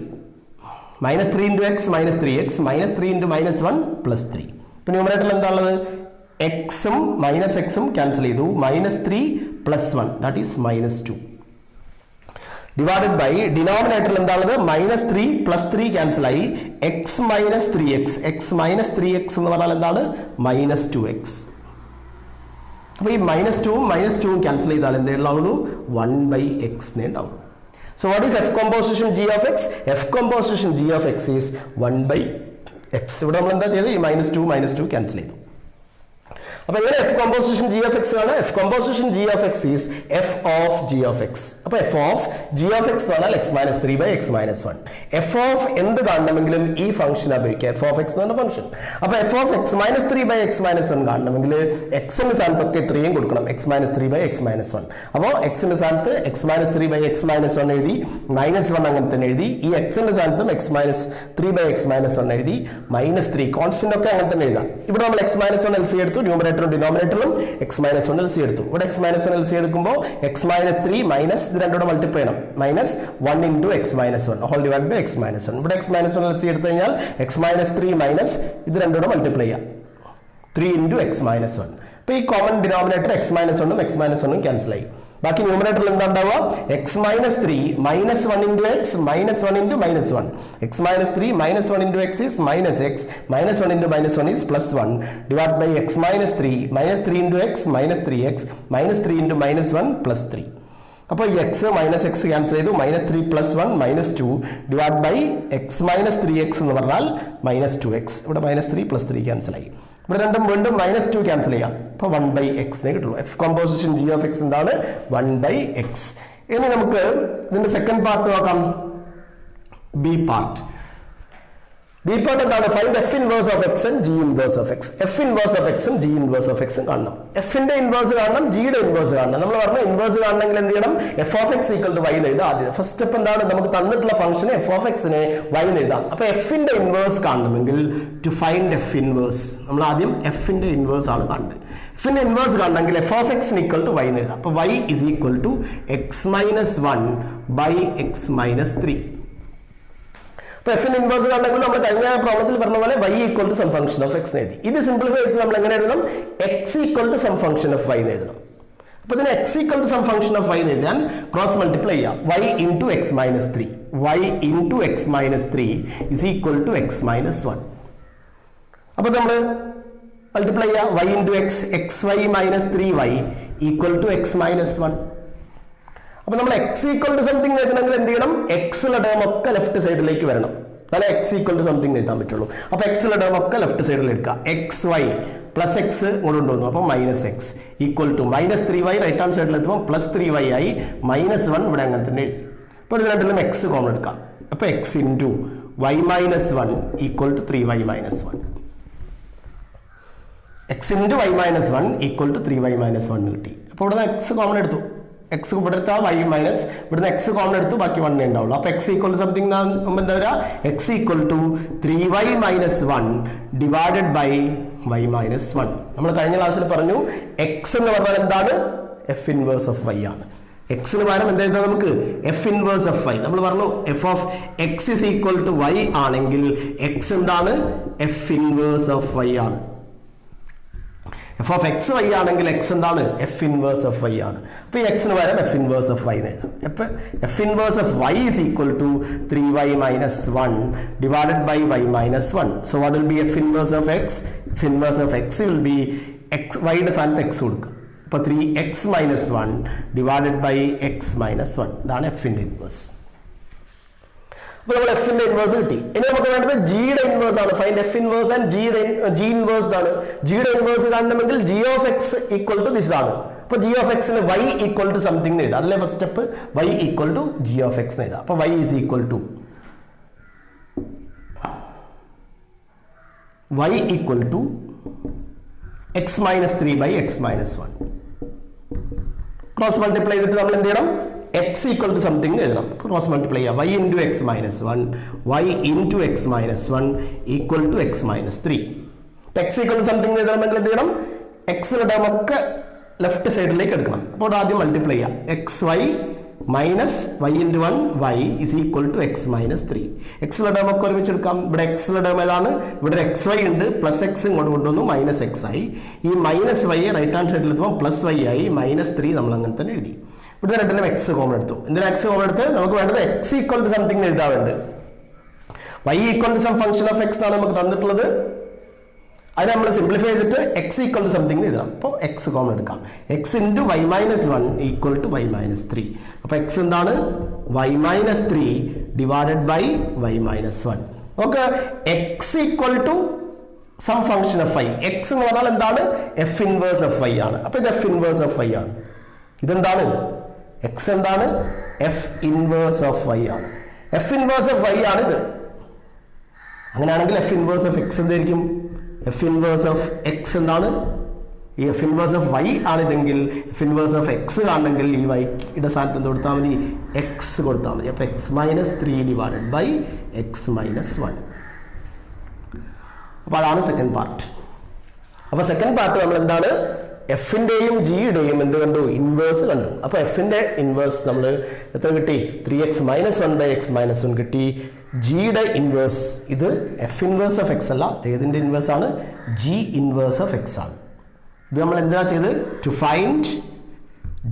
minus 3 into x minus 3x minus 3 into minus 1 plus 3. ഇപ്പോൾ ന്യൂമറേറ്ററിൽ എന്താണുള്ളത്? എക്സും minus എക്സും cancel ചെയ്തു. minus 3 plus 1 that is minus 2 divided by ഡിനോമിനേറ്ററിൽ എന്താണുള്ളത്? Minus 3 plus 3 cancel ആയി. X minus 3x X minus 3x എന്ന് പറഞ്ഞാൽ എന്താണ്? Minus 2x. അപ്പൊ ഈ -2ഉം -2ഉം ക്യാൻസൽ ചെയ്താൽ എന്തേ ഉണ്ടാവുള്ളൂ? 1/x എന്നേ ഉണ്ടാവുള്ളൂ. So what is F composition g of x? F composition g of x is 1/x. ഇവിടെ നമ്മൾ എന്താ ചെയ്തത്? ഈ -2 ക്യാൻസൽ ചെയ്തു. അപ്പോൾ എങ്ങനെ F composition g of x ആണ്? F composition g of x is F of g of x. അപ്പോൾ F of g of x എന്ന് പറഞ്ഞാൽ x minus 3 by x minus 1. F of എന്ത് കാണണമെങ്കിലും ഈ ഫംഗ്ഷൻ ഉപയോഗിക്കുക. എഫ് ഓഫ് എക്സ് എന്ന function. അപ്പോൾ F of x minus 3 by x minus 1 കാണണമെങ്കിൽ എക്സിന്റെ സ്ഥാനത്തൊക്കെ ഇത്രയും കൊടുക്കണം. x minus 3 by x minus 1. അപ്പോൾ എക്സിന്റെ സ്ഥാനത്ത് x minus 3 by x minus 1 എഴുതി, -1 അങ്ങനെ തന്നെ എഴുതി. ഈ എക്സിന്റെ സ്ഥാനത്തും x minus 3 by x minus 1 എഴുതി, -3 കോൺസ്റ്റന്റ് ഒക്കെ അങ്ങനെ തന്നെ എഴുതാം. ഇവിടെ നമ്മൾ x minus 1 എൽസി എടുത്തു. ഡിനോമിനേറ്ററിലും എക്സ് മൈനസ് 1 എൽസി എടുത്തു. ഇവിടെ എക്സ് മൈനസ് 1 എൽസി എടുക്കുമ്പോൾ എക്സ് മൈനസ് 3 മൈനസ് ഇത് രണ്ടോടെ മൾട്ടിപ്ലൈ ചെയ്യണം. Minus 1 into X minus 1 whole divide by X minus 1. ഇവിടെ എക്സ് മൈനസ് 1 എൽസി എടുത്തു കഴിഞ്ഞാൽ എക്സ് മൈനസ് 3 മൈനസ് ഇത് രണ്ടോടെ മൾട്ടിപ്ലൈ ചെയ്യാം. 3 ഇൻറ്റു എക്സ് മൈനസ് 1. അപ്പോൾ ഈ കോമൺ ഡിനോമിനേറ്റർ എക്സ് മൈനസ് 1ഉം എക്സ് മൈനസ് 1ഉം ക്യാൻസൽ ആയി. ബാക്കി ന്യൂമറേറ്ററിൽ എന്താ ഉണ്ടാവുക? X minus 3 minus 1 into X minus 1 into minus 1. X minus 3 minus 1 into x is minus x minus 1 into minus 1 is plus 1 divide by X minus 3 minus 3 into X minus 3x minus 3 into minus 1 plus 3. അപ്പോൾ ഈ X minus X cancel ചെയ്തു. Minus 3 plus 1 minus 2 divide by X minus 3x എന്ന് പറഞ്ഞാൽ minus 2x. ഇവിടെ minus 3 plus 3 cancel ആയി. ഇവിടെ രണ്ടും വീണ്ടും -2 ക്യാൻസൽ ചെയ്യാം. അപ്പോൾ 1/x എന്നേ കിട്ടുള്ളൂ. F composition g of x എന്താണ്? 1/x. ഇനി നമുക്ക് ഇതിന്റെ സെക്കൻഡ് പാർട്ട് നോക്കാം. B part. ബി പാർട്ട് എന്താണ്? Find F inverse of X and G inverse of x. F inverse of എക്സും ജി ഇൻവേഴ്സ് ഓഫ് എക്സും കാണണം. എഫിന്റെ ഇൻവേഴ്സ് കാണണം, ജിയുടെ ഇൻവേഴ്സ് കാണണം. നമ്മൾ പറഞ്ഞു ഇൻവേഴ്സ് കാണണമെങ്കിൽ എന്ത് ചെയ്യണം? F of X equal to Y എന്ന് എഴുതാം. ആദ്യം ഫസ്റ്റ് സ്റ്റെപ്പ് എന്താണ്? നമുക്ക് തന്നിട്ടുള്ള ഫംഗ്ഷന് എഫ് ഓഫ് എക്സിനെ വൈ എന്ന് എഴുതാം. അപ്പൊ എഫിന്റെ ഇൻവേഴ്സ് കാണണമെങ്കിൽ ടു ഫൈൻഡ് എഫ് ഇൻവേഴ്സ് നമ്മൾ ആദ്യം എഫിന്റെ ഇൻവേഴ്സ് ആണ് കാണുന്നത്. എഫിന്റെ ഇൻവേഴ്സ് കാണണമെങ്കിൽ F of X equal to Y എന്ന് എഴുതാം. അപ്പൊ Y is equal to X minus 1 by X minus 3. അപ്പൊ എഫിന്റെ ഇൻവേഴ്സ് കാണണമെങ്കിൽ നമ്മൾ കഴിഞ്ഞ പ്രോബ്ലത്തിൽ പറഞ്ഞ പോലെ y equal to some function of X എഴുതി. ഇത് സിംപ്ലിഫൈ ചെയ്ത് നമ്മൾ എങ്ങനെ എഴുതണം? X equal to some function of Y എന്ന് എഴുതണം. അപ്പൊ ഇതിന് X equal to some function of Y എന്ന് എഴുതാൻ ക്രോസ് മൾട്ടിപ്ലൈ ചെയ്യാം. y into X minus 3 y into X minus 3 is equal to X minus 1. അപ്പൊ നമ്മൾ മൾട്ടിപ്ലൈ ചെയ്യാം. y into X X Y minus 3y equal to X minus 1. അപ്പൊ നമ്മൾ X equal to something എഴുതണമെങ്കിൽ എന്ത് ചെയ്യണം? എക്സിലെ term ഒക്കെ ലെഫ്റ്റ് സൈഡിലേക്ക് വരണം. എന്നാലേ എക്സ് ഈക്വൽ ടു സംതിങ് എഴുതാൻ പറ്റുള്ളൂ. അപ്പൊ എക്സിലെ ടേം ഒക്കെ ലെഫ്റ്റ് സൈഡിൽ എടുക്കുക. എക്സ് വൈ പ്ലസ് എക്സ് ഇങ്ങോട്ട് കൊണ്ടുവന്നു. അപ്പൊ minus X equal to minus 3y right hand സൈഡിൽ എത്തുമ്പോൾ പ്ലസ് 3y ആയി. -1 ഇവിടെ അങ്ങനെ തന്നെ എഴുതി. അപ്പോൾ ഇത് രണ്ടിലും എക്സ് കോമൺ എടുക്കാം. അപ്പൊ X into y minus 1 equal to 3y minus 1. x into y minus 1 equal to 3y minus 1 കിട്ടി. അപ്പോൾ ഇവിടുന്ന് x കോമൺ എടുത്തു. x ഇവിടെ എടുത്താൽ y മൈനസ് ഇവിടുന്ന് x കോമൺ എടുത്തു, ബാക്കി 1 ഉണ്ടാവുള്ളൂ. അപ്പോൾ x ഈക്വൽ സംതിങ് എന്താ വരിക? x equal to 3y minus 1 divided by y minus 1. നമ്മൾ കഴിഞ്ഞ ക്ലാസ്സിൽ പറഞ്ഞു x എന്ന് പറഞ്ഞാൽ എന്താണ്? f ഇൻവേഴ്സ് ഓഫ് y ആണ്. എക്സിന് പകരം എന്താ ചെയ്താൽ നമുക്ക് എഫ് ഇൻവേഴ്സ് ഓഫ് y. നമ്മൾ പറഞ്ഞു F of X is equal to y ആണെങ്കിൽ എക്സ് എന്താണ്? എഫ് ഇൻവേഴ്സ് ഓഫ് y ആണ്. എഫ് ഓഫ് എക്സ് വൈ ആണെങ്കിൽ എക്സ് എന്താണ്? എഫ് ഇൻവേഴ്സ് ഓഫ് y ആണ്. അപ്പോൾ ഈ എക്സിന് പകരം എഫ് ഇൻവേഴ്സ് ഓഫ് y എഴുതാം. അപ്പോൾ f inverse of y is equal to 3y minus 1 divided by y minus 1. So what will be f inverse of x? F inverse of x will be x, വൈയുടെ സ്ഥാനത്ത് x കൊടുക്കുക. അപ്പോൾ 3x minus 1 divided by X minus 1. ഇതാണ് എഫിൻ്റെ inverse. അപ്പോൾ നമ്മൾ എഫിന്റെ inverse കിട്ടി. ഇനി നമുക്ക് വേണ്ടത് ജിയുടെ ഇൻവേഴ്സ് ആണ്. Find F inverse and G inverse ആണ്. ജിയുടെ ഇൻവേഴ്സ് കാണണമെങ്കിൽ G of X equal to this ആണ്. അപ്പോൾ ജി ഓഫ് എക്സിന് വൈ ഈക്വൽ ടു സംതിങ് എഴുതാം. അതിലെ first step Y equal to G of X എഴുതാം. അപ്പോൾ Y is equal to X minus 3 by X minus 1. Cross multiply ചെയ്തിട്ട് നമ്മൾ എന്ത് ചെയ്യണം? എക്സ് ഈക്വൽ ടു സംതിങ് എഴുതണം. ക്രോസ് മൾട്ടിപ്ലൈ ചെയ്യുക. Y into X minus 1 Y into X minus 1 equal to X minus 3. X equal to something എഴുതണമെങ്കിൽ എന്ത് ചെയ്യണം? എക്സിന്റെ ടേം ഒക്കെ ലെഫ്റ്റ് സൈഡിലേക്ക് എടുക്കണം. അപ്പോൾ ആദ്യം മൾട്ടിപ്ലൈ ചെയ്യാം. X Y minus y into 1 y is equal to X minus 3. എക്സിലെ ടേം ഒക്കെ ഒരുമിച്ച് എടുക്കാം. ഇവിടെ എക്സിലെ ടേം ഏതാണ്? ഇവിടെ എക്സ് വൈ ഉണ്ട്, പ്ലസ് എക്സ് ഇങ്ങോട്ട് കൊണ്ടുവന്നു, മൈനസ് എക്സ് ആയി. ഈ മൈനസ് വൈ റൈറ്റ് ഹാൻഡ് സൈഡിൽ എത്തുമ്പോൾ പ്ലസ് വൈ ആയി, മൈനസ് 3 നമ്മൾ അങ്ങനെ തന്നെ എഴുതി. ഇവിടെ രണ്ടിനും എക്സ് കോമൺ എടുത്തു. എന്തിനാ എക്സ് കോമൺ എടുത്ത്? നമുക്ക് വേണ്ടത് എക്സ് ഈക്വൽ ടു സംതിങ് എഴുതാൻ വേണ്ടത്. Y equal to some function of X ആണ് നമുക്ക് തന്നിട്ടുള്ളത്. അത് നമ്മൾ സിംപ്ലിഫൈ ചെയ്തിട്ട് എക്സ് ഈക്വൽ ടു സംതിങ് എഴുതാം. അപ്പോൾ എക്സ് കോമൺ എടുക്കാം. X into Y minus 1 equal to Y minus 3. അപ്പോൾ എക്സ് എന്താണ്? Y minus 3 divided by Y minus 1. Okay, X equal to some function of y. X എന്ന് പറഞ്ഞാൽ എന്താണ്? F inverse of y ആണ്. അപ്പോൾ ഇത് എഫ് ഇൻവേഴ്സ് ഓഫ് y ആണ്. ഇതെന്താണ്? എക്സ് എന്താണ്? എഫ് ഇൻവേഴ്സ് ഓഫ് y ആണ്. എഫ് ഇൻവേഴ്സ് ഓഫ് y ആണ് ഇത്. അങ്ങനെയാണെങ്കിൽ എഫ് ഇൻവേഴ്സ് ഓഫ് എക്സ് എന്തായിരിക്കും? എഫ് ഇൻവേഴ്സ് ഓഫ് എക്സ് എന്താണ്? ഈ എഫ് ഇൻവേഴ്സ് ഓഫ് y ആണിതെങ്കിൽ എഫ് ഇൻവേഴ്സ് ഓഫ് എക്സ് കാണണമെങ്കിൽ ഈ വൈയുടെ സ്ഥാനത്ത് എന്ത് കൊടുത്താൽ മതി? എക്സ് കൊടുത്താൽ മതി. അപ്പോൾ X minus 3 divided by X minus 1. അപ്പോൾ അതാണ് സെക്കൻഡ് പാർട്ട്. അപ്പോൾ സെക്കൻഡ് പാർട്ട് നമ്മൾ എന്താണ്? എഫിൻ്റെയും ജിയുടെയും എന്ത് കണ്ടു? ഇൻവേഴ്സ് കണ്ടു. അപ്പോൾ എഫിൻ്റെ ഇൻവേഴ്സ് നമ്മൾ എത്ര കിട്ടി? 3x minus 1 by X minus 1 കിട്ടി. ജിയുടെ ഇൻവേഴ്സ് ഇത് എഫ് ഇൻവേഴ്സ് ഓഫ് എക്സ് അല്ല, ഏതിൻ്റെ ഇൻവേഴ്സ് ആണ്? ജി ഇൻവേഴ്സ് ഓഫ് എക്സ് ആണ്. ഇത് നമ്മൾ എന്താ ചെയ്ത്? ടു ഫൈൻഡ്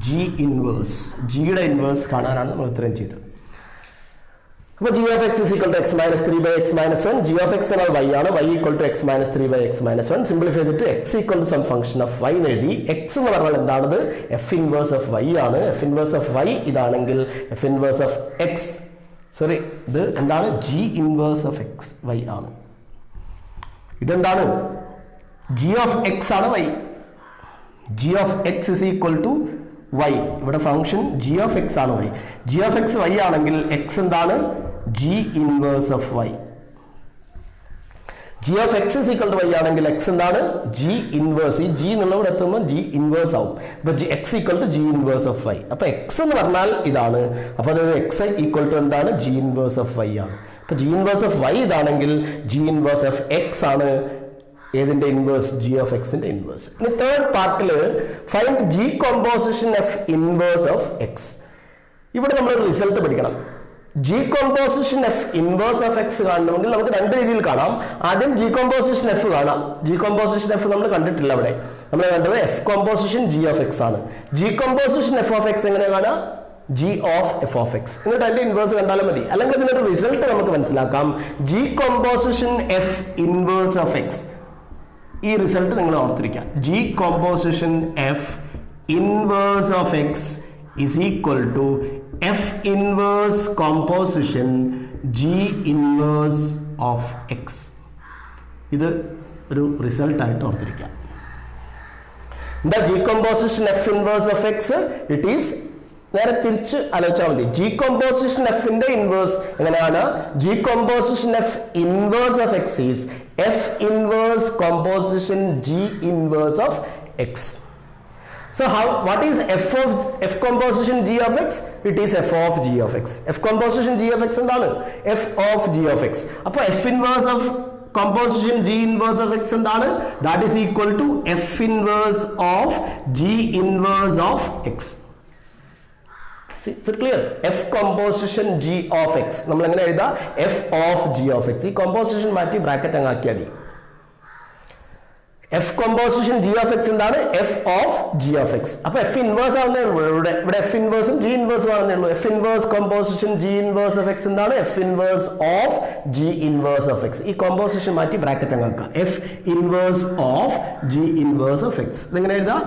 ജി ഇൻവേഴ്സ്, ജിയുടെ ഇൻവേഴ്സ് കാണാനാണ് നമ്മൾ ഇത്രയും ചെയ്തത്. അപ്പോൾ G of X is equal to X minus 3 by X minus 1. G of x എന്നാൽ വൈ ആണ്. Y equal to X minus 3 by X minus 1. Simplify ചെയ്തിട്ട് x equal to some function of Y എന്ന് എഴുതി. X എന്ന് പറഞ്ഞാൽ എന്താണത്? F inverse of y ആണ്. F inverse of y ഇതാണെങ്കിൽ F inverse of x, sorry, ഇത് എന്താണ്? G inverse of X y ആണ്. ഇതെന്താണ്? ജി ഓഫ് എക്സ് ആണ് y. G of X is equal to y. ഇവിടെ ഫംഗ്ഷൻ ജി ഓഫ് എക്സ് ആണ് y. G of X Y ആണെങ്കിൽ X എന്താണ്? G inverse of y. G of X is equal to y ആണെങ്കിൽ X എന്താണ്? G inverse. ഈ g എന്നുള്ള ഇവിടെ എത്തുമ്പോൾ ജി ഇൻവേഴ്സ് ആവും. അപ്പോൾ x equal to g inverse of Y. അപ്പോൾ എക്സ് എന്ന് പറഞ്ഞാൽ ഇതാണ്. അപ്പോൾ അതായത് എക്സ് ഈക്വൽ ടു എന്താണ്? ജി ഇൻവേഴ്സ് ഓഫ് വൈ ആണ്. അപ്പോൾ ജി ഇൻവേഴ്സ് ഓഫ് വൈ ഇതാണെങ്കിൽ ജി ഇൻവേഴ്സ് ഓഫ് എക്സ് ആണ് ഏതിന്റെ ഇൻവേഴ്സ്? ജി ഓഫ് എക്സിന്റെ ഇൻവേഴ്സ്. ഇനി തേർഡ് പാർട്ടിൽ find G composition F inverse of X. ഇവിടെ നമ്മൾ റിസൾട്ട് പഠിക്കണം. G composition F inverse of x കാണണമെങ്കിൽ നമുക്ക് രണ്ട് രീതിയിൽ കാണാം. ആദ്യം ജി കോമ്പോസിഷൻ എഫ് കാണാം. ജി കോമ്പോസിഷൻ എഫ് നമ്മൾ കണ്ടിട്ടില്ല. അവിടെ നമ്മൾ കണ്ടത് f composition g of X ആണ്. G composition F of x എങ്ങനെ കാണാം? G of f of x. എന്നിട്ട് അതിന്റെ ഇൻവേഴ്സ് കണ്ടാലും മതി. അല്ലെങ്കിൽ ഇതിനൊരു റിസൾട്ട് നമുക്ക് മനസ്സിലാക്കാം. G composition F inverse of X. ഈ റിസൾട്ട് നിങ്ങൾ ഓർത്തിരിക്കുക. G composition F inverse of X is equal to F inverse composition G inverse of X. ഇത് ഒരു റിസൾട്ട് ആയിട്ട് ഓർത്തിരിക്കാം. The G composition F inverse of X, it is നേരെ തിരിച്ച് ആലോചിച്ചാൽ മതി. ജി കോമ്പോസിഷൻ എഫിന്റെ ഇൻവേഴ്സ് എങ്ങനെയാണ്? G composition F inverse of X is F inverse composition G inverse of X. So what is f composition g of x? It is f of g of x. F composition g of x എന്താണ്? f of g of x. അപ്പോൾ f inverse of composition g inverse of x എന്താണ്? That is equal to f inverse of g inverse of x. See, is it clear? F composition g of x. നമ്മൾ എങ്ങനെ എഴുതാ? f of g of x. ഈ composition മാറ്റി bracket അങ്ങ് ആക്കിയാൽ മതി. f composition g of x എന്താണ്? f of g of x. അപ്പോൾ f ഇൻവേഴ്സ് ആവുന്നേ ഉള്ളൂ. ഇവിടെ f ഇൻവേഴ്സും g ഇൻവേഴ്സും ആവുന്നേ ഉള്ളൂ. f inverse composition g inverse of x എന്താണ്? f inverse of g inverse of x. ഈ composition മാറ്റി ബ്രാക്കറ്റ് അങ്ങ് ആക്കുക. f inverse of g inverse of x. ഇതെങ്ങനെ എഴുതാ?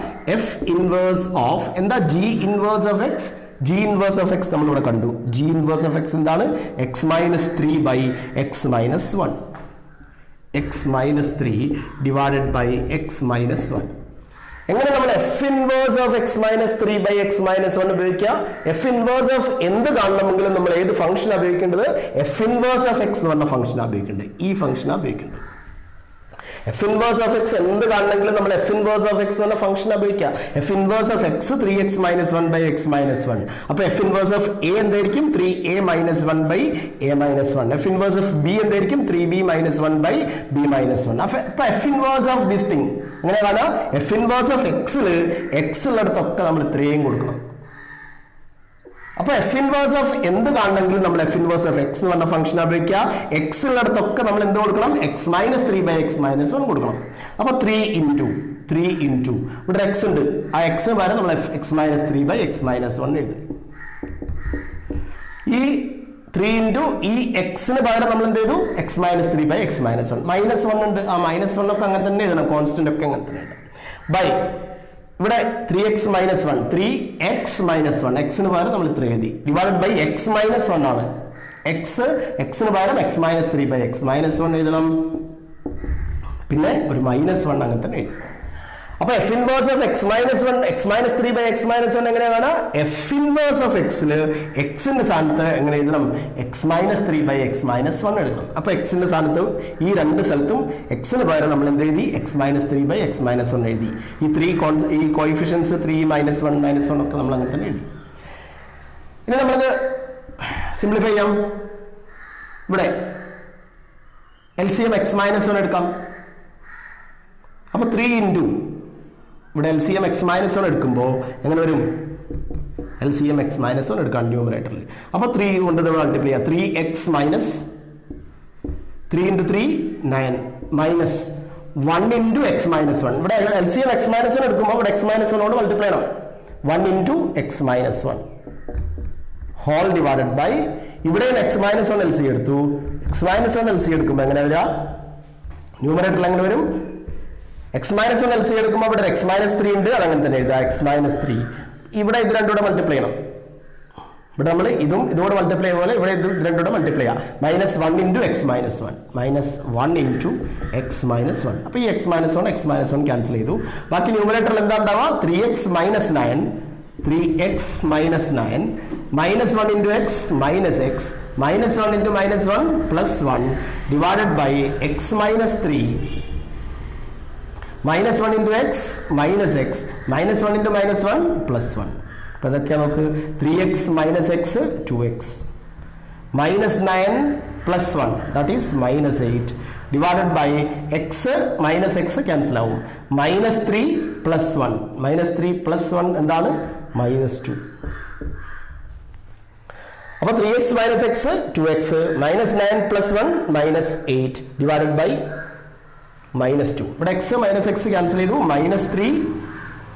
f ഇൻവേഴ്സ് of എന്താ? g inverse of x. g inverse of x നമ്മൾ ഇവിടെ കണ്ടു. g ഇൻവേഴ്സ് of x എന്താണ്? x minus 3 by x minus 1. x minus 3 divided by x minus 1. എങ്ങനെ നമ്മൾ f inverse of x minus 3 by x minus 1 ഉപയോഗിക്കുക? f inverse of എന്ത് കാണണമെങ്കിലും നമ്മൾ ഏത് ഫംഗ്ഷൻ ഉപയോഗിക്കേണ്ടത്? f ഇൻവേഴ്സ് ഓഫ് x എന്ന് പറഞ്ഞ ഫംഗ്ഷൻ ഉപയോഗിക്കേണ്ടത്. ഈ ഫംഗ്ഷൻ ഉപയോഗിക്കേണ്ടത്. f ഇൻവേഴ്സ് ഓഫ് x എന്ത് കാണണമെങ്കിലും നമ്മൾ f ഇൻവേഴ്സ് ഓഫ് x എന്ന് പറഞ്ഞ ഫംഗ്ഷൻ ഉപയോഗിക്കുക. f inverse of x 3x minus 1 by x minus 1. അപ്പോൾ f ഇൻവേഴ്സ് ഓഫ് a എന്തായിരിക്കും? 3a minus 1 by a minus 1. f inverse of b എന്തായിരിക്കും? 3b minus 1 by b minus 1. അപ്പോൾ f inverse of this thing എങ്ങനെയാണ്? f inverse of x-ൽ x ഉള്ളിടത്തൊക്കെ നമ്മൾ 3 കൊടുക്കണം. അപ്പോൾ f inverse of എന്ത് കാണണമെങ്കിലും നമ്മൾ f ഇൻവേഴ്സ് ഓഫ് x എന്ന് പറഞ്ഞ ഫംഗ്ഷൻ ഉപയോഗിക്കുക. x ഉള്ളിടത്തൊക്കെ നമ്മൾ എന്ത് കൊടുക്കണം? x minus 3 by x minus 1 കൊടുക്കണം. അപ്പോൾ 3 into ഇവിടെ x ഉണ്ട്. ആ x പകരം നമ്മൾ x minus 3 by x minus 1 എഴുതി. ഈ 3 into ഈ x-ന് പകരം നമ്മൾ എന്ത് ചെയ്തു? x minus 3 by x minus 1. Minus 1 ഉണ്ട്. ആ മൈനസ് 1 ഒക്കെ അങ്ങനെ തന്നെ എഴുതണം. കോൺസ്റ്റന്റ് ഒക്കെ അങ്ങനെ തന്നെ എഴുതാം. ബൈ ഇവിടെ 3x minus 1 3x minus 1 x-ന് പകരം നമ്മൾ 3 എഴുതി. ഡിവൈഡഡ് ബൈ x minus 1 ആണ്. x-ന് പകരം x minus 3 by x minus 1 എഴുതണം. പിന്നെ ഒരു മൈനസ് 1 അങ്ങനെ തന്നെ എഴുതി. അപ്പോൾ f inverse of x minus 1 x minus 3 by x minus 1 എങ്ങനെയാണ്? f ഇൻവേഴ്സ് ഓഫ് x-ൽ x-ന്റെ സ്ഥാനത്ത് എങ്ങനെ എഴുതണം? x minus 3 by x minus 1 എഴുതണം. അപ്പോൾ x-ന്റെ സ്ഥാനത്ത് ഈ രണ്ട് സ്ഥലത്തും x-ന് പകരം നമ്മൾ എന്ത് എഴുതി? x minus 3 by x minus 1 എഴുതി. ഈ കോയിഫിഷ്യൻസ് 3 minus 1 minus 1 ഒക്കെ നമ്മൾ അങ്ങനെ തന്നെ എഴുതി. ഇനി നമ്മളത് സിംപ്ലിഫൈ ചെയ്യാം. ഇവിടെ LCM x minus 1 എടുക്കാം. അപ്പോൾ 3 into ഇവിടെ LCM x minus 1 എടുക്കുമ്പോൾ എങ്ങനെ വരും? LCM x minus 1 എടുക്കാം ന്യൂമറേറ്ററിൽ. അപ്പോൾ 3 കൊണ്ട് മൾട്ടിപ്ലൈ ചെയ്യാം. 3x minus 3 into 3 9 minus 1 into x minus 1. ഇവിടെ LCM x minus 1 എടുക്കുമ്പോൾ ഇവിടെ x minus 1 കൊണ്ട് മൾട്ടിപ്ലൈ ചെയ്യണം. 1 into x minus 1 whole divided by ഇവിടെ x minus 1 LC എടുത്തു. x minus 1 LC എടുക്കുമ്പോൾ എങ്ങനെ വരിക? ന്യൂമറേറ്ററിൽ എങ്ങനെ വരും? x minus 1 LC എടുക്കുമ്പോൾ ഇവിടെ x minus 3 ഉണ്ട്. അതങ്ങനെ തന്നെ എഴുതാം. x minus 3 ഇവിടെ ഇത് രണ്ടുകൂടെ മൾട്ടിപ്ലൈ ചെയ്യണം. ഇവിടെ നമ്മൾ ഇതോടെ മൾട്ടിപ്ലൈ പോലെ ഇവിടെ ഇത് രണ്ടുകൂടെ മൾട്ടിപ്ലൈ ചെയ്യാം. Minus 1 into x minus 1 minus 1 into x minus 1. അപ്പോൾ ഈ x minus 1 ക്യാൻസൽ ചെയ്തു. ബാക്കി ന്യൂമറേറ്ററിൽ എന്താ ഉണ്ടാവുക? 3x minus 9 minus 1 into x minus x minus 1 into minus 1 plus 1 divided by x minus 3 minus 1 into x minus x minus 1 into minus 1 plus 1. അപ്പോൾ ഇതൊക്കെ നമുക്ക് 3x minus x 2x minus 9 plus 1 that is minus 8 divided by x minus x cancel ആവും. minus 3 plus 1 എന്താണ്? minus 2. അപ്പോൾ 3x minus x 2x minus 9 plus 1 minus 8 divided by minus 2. ഇവിടെ x minus x cancel ചെയ്തു. minus 3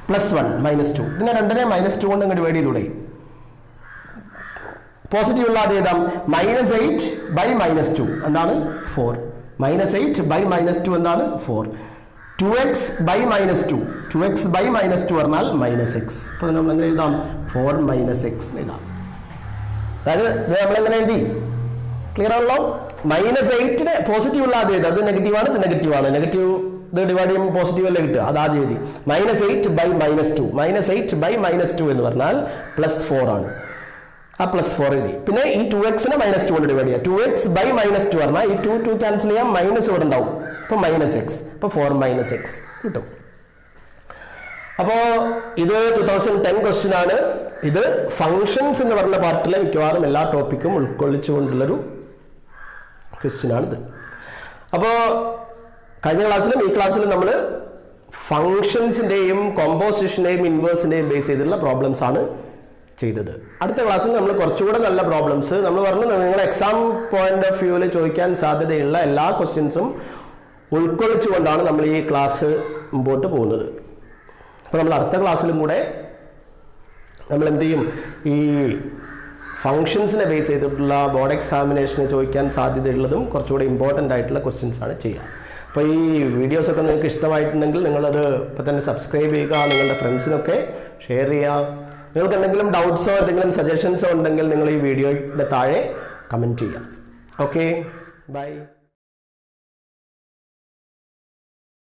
plus 1 minus 2. ഇതിനെ രണ്ടിനെ minus 2 കൊണ്ട് divide ചെയ്തൂടെ? Positive ഉള്ളത് എഴുതാം. minus 8 by minus 2 എന്താണ്? 4. minus 8 by minus 2 എന്താണ്? 4. 2x by minus 2 2x by minus 2 പറഞ്ഞാൽ minus x. അപ്പോൾ നമ്മൾ എങ്ങനെ എഴുതാം? 4 minus x എഴുതാം. അതായത് ഇത് നമ്മളെങ്ങനെ എഴുതി? ക്ലിയർ ആണല്ലോ? -8 പോസിറ്റീവ് ഉള്ള ആദ്യം എഴുതാം. അത് നെഗറ്റീവ് ആണ്, ഇത് നെഗറ്റീവ് ആണ്. നെഗറ്റീവ് ഇത് ഡിവൈഡ് ചെയ്യുമ്പോൾ പോസിറ്റീവ് അല്ലേ കിട്ടുക, അത് ആദ്യം എഴുതി. -8 by -2, -8 by -2 എന്ന് പറഞ്ഞാൽ +4 ആണ്. ആ +4 എഴുതി. പിന്നെ ഈ 2x-നെ -2 കൊണ്ട് ഡിവൈഡ് ചെയ്യുക. 2x by -2 പറഞ്ഞാൽ ഈ 2 ക്യാൻസൽ ചെയ്യാം, മൈനസ് ഇവിടെ ഉണ്ടാവും. അപ്പോൾ -x, അപ്പോൾ 4 - x കിട്ടും. അപ്പോൾ ഇത് 2010 ക്വസ്റ്റ്യൻ ആണ്. ഇത് ഫങ്ഷൻസ് എന്ന് പറഞ്ഞ പാർട്ടിലെ മിക്കവാറും എല്ലാ ടോപ്പിക്കും ഉൾക്കൊള്ളിച്ചുകൊണ്ടുള്ളൊരു ക്വസ്റ്റ്യൻ ആണിത്. അപ്പോൾ കഴിഞ്ഞ ക്ലാസ്സിലും ഈ ക്ലാസ്സിലും നമ്മൾ ഫങ്ഷൻസിൻ്റെയും കോമ്പോസിഷൻ്റെയും ഇൻവേഴ്സിൻ്റെയും ബേസ് ചെയ്തിട്ടുള്ള പ്രോബ്ലംസ് ആണ് ചെയ്തത്. അടുത്ത ക്ലാസ്സിൽ നമ്മൾ കുറച്ചുകൂടെ നല്ല പ്രോബ്ലംസ് നമ്മൾ പറഞ്ഞു, നിങ്ങൾ എക്സാം പോയിന്റ് ഓഫ് വ്യൂവിൽ ചോദിക്കാൻ സാധ്യതയുള്ള എല്ലാ ക്വസ്റ്റ്യൻസും ഉൾക്കൊള്ളിച്ചുകൊണ്ടാണ് നമ്മൾ ഈ ക്ലാസ് മുമ്പോട്ട് പോകുന്നത്. അപ്പോൾ നമ്മൾ അടുത്ത ക്ലാസ്സിലും കൂടെ നമ്മൾ എന്ത് ചെയ്യും, ഈ ഫങ്ഷൻസിനെ ബേസ് ചെയ്തിട്ടുള്ള ബോർഡ് എക്സാമിനേഷന് ചോദിക്കാൻ സാധ്യതയുള്ളതും കുറച്ചുകൂടെ ഇമ്പോർട്ടൻ്റ് ആയിട്ടുള്ള ക്വസ്റ്റ്യൻസ് ആണ് ചെയ്യുക. അപ്പോൾ ഈ വീഡിയോസൊക്കെ നിങ്ങൾക്ക് ഇഷ്ടമായിട്ടുണ്ടെങ്കിൽ നിങ്ങളത് ഇപ്പോൾ തന്നെ സബ്സ്ക്രൈബ് ചെയ്യുക, നിങ്ങളുടെ ഫ്രണ്ട്സിനൊക്കെ ഷെയർ ചെയ്യുക. നിങ്ങൾക്ക് എന്തെങ്കിലും ഡൗട്ട്സോ എന്തെങ്കിലും സജഷൻസോ ഉണ്ടെങ്കിൽ നിങ്ങൾ ഈ വീഡിയോയുടെ താഴെ കമൻറ്റ് ചെയ്യുക. Okay, by.